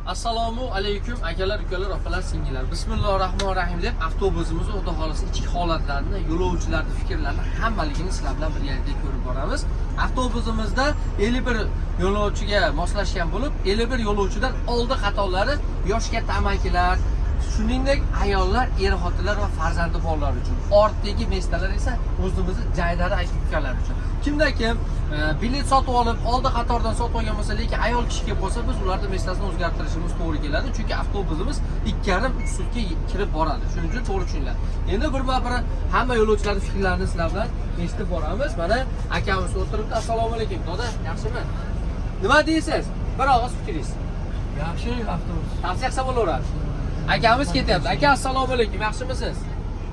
Assalomu alaykum akalar, ukalar, opalar, singillar. Bismillahirrohmanirrohim deb avtobusimizni xudo xolasa ichki holatlarini, yo'lovchilarning fikrlarini hammaligini sizlar bilan birgalikda ko'rib boramiz. Avtobusimizda 51 yo'lovchiga moslashgan bo'lib, 51 yo'lovchidan oldi qatorlari yosh katta amakilar, shuningdek ayollar, er-xotinlar va farzandi borlar uchun. Ortdagi mestalar esa o'zimizni jaydari aka-ukalar uchun. Kimda kim bilet sotib olib, oldi qatordan sotib olgan bo'lsa, lekin ayol kishi kelib qolsa, biz ularning mestasini o'zgartirishimiz to'g'ri keladi. Chunki avtobusimiz 2,5-3 sutka kirib boradi. Shuning uchun to'g'ri tushuninglar. Endi bir-bir hamma yo'lovchilarning fikrlarini sizlar bilan eshitib boramiz. Mana akamiz o'tiribdi. Assalomu alaykum, doda, yaxshimi? Nima deysiz? Bir og'iz fikringiz. Yaxshi avtobus. Tavsiya qilsa bo'laveradi. Akamiz ketyapti. Aka, assalomu alaykum, yaxshimisiz?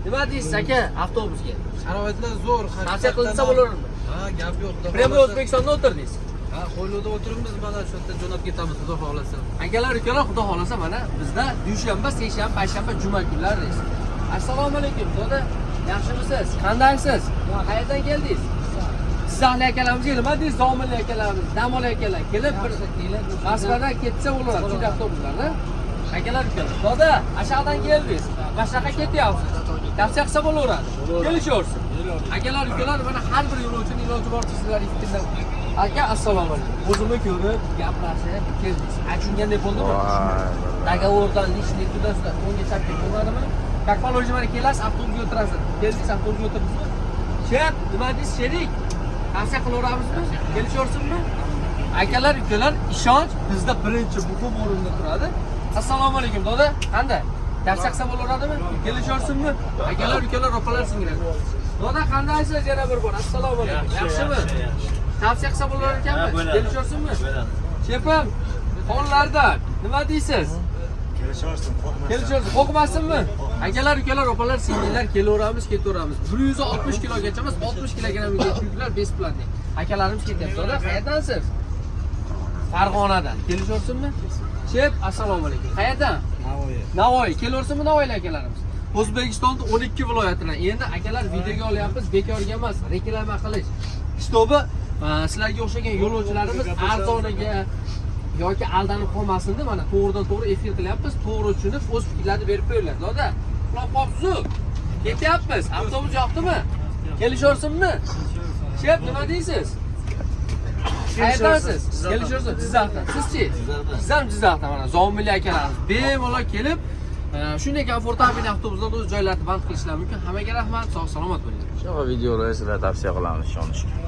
Nima deysiz aka avtobusga? Sharoitlar zo'r. Tavsiya qilsa bo'laveradi. Ha, gap yo'q. Premda O'zbekistonda o'tirdingiz. Ha, qo'ylovda o'tiribmiz, mana shu yerda jo'nab ketamiz, xudo xolasa. Akalar, ukalar, xudo xolasa mana bizda dushanba, seshanba, payshanba, juma kunlari. Assalomu alaykum, doda. Yaxshimisiz? Qandaysiz? Qayerdan keldingiz? Sizlarni akalarimizga nima deysiz? Zominli akalarimiz, Damol akalar kelib bir Moskvadan ketsa bo'laveradi, shu avtobuslarda. Akalar, ukalar. Doda, aşağıdan keldingiz. Boshqa ketyapsiz. Tavsiya qilsa bo'laveradi. Kelishaversin. Akalar, ukalar, mana har bir yo'lovchining iloji boricha sizlarga fikrlar. Aka, assalomu alaykum. O'zimni ko'rib, gaplashib keldingiz. Tushungandek bo'ldimi? Договорdan lishni tuzasizlar. O'nga chapga bo'lmadimi? Как положено, mana kelasiz, avtobusga o'tirasiz. Keldingiz, avtobusga o'tirdingizmi? Chep, nima deysiz, sherik? Tavsiya qilaveramizmi? Kelishaversinmi? Akalar, ukalar, ishonch bizda birinchi muhim o'rinda turadi. Assalomu alaykum, doda. Qanday? Tavsiya qilsa bo'laveradimi? Kelishaversinmi? Akalar, ukalar, opalar, singillar. Doda, qandaysiz? Yana bir bor. Assalomu alaykum. Yaxshimi? Tavsiya qilsa bo'lar ekanmi? Kelishaversinmi? Chepim, qo'llardan nima deysiz? Kelishaversin, qo'rqmasin. Kelishaversin, qo'rqmasinmi? Akalar, ukalar, opalar, singillar, kelaveramiz, ketaveramiz. 160 kilogacha emas, 60 kilogrammga yuklar besplatni. Akalarimiz ketyapti. Doda, qayerdansiz? Farg'onadan. Kelishaversinmi? Chep, assalomu alaykum. Qayerdan? Navoiy. Kelaversinmi Navoiy akalarimiz? O'zbekistonning 12 viloyatidan. Endi akalar videoga olyapmiz, bekorga emas, reklama qilish. Kitobi sizlarga o'xshagan yo'lovchilarimiz arzoniga yoki aldanib qolmasin deb mana to'g'ridan-to'g'ri efir qilyapmiz. To'g'ri tushunib, o'z fikrlarini berib qo'yinglar. Doda, quloq qoqsiz. Ketyapmiz. Avtobus yoqdimi? Kelishaversinmi? Chep, nima deysiz? Qayerdansiz? Kelishaversin, Jizzaxdan. Sizchi? Jizzaxdan mana Zominli akalarimiz bemalol kelib, shunday komfortabil avtobuslarda o'z joylarini band qilishlari mumkin. Hammaga rahmat, sog' salomat bo'ling. Shu videolarni sizlarga tavsiya qilamiz, ishonishga.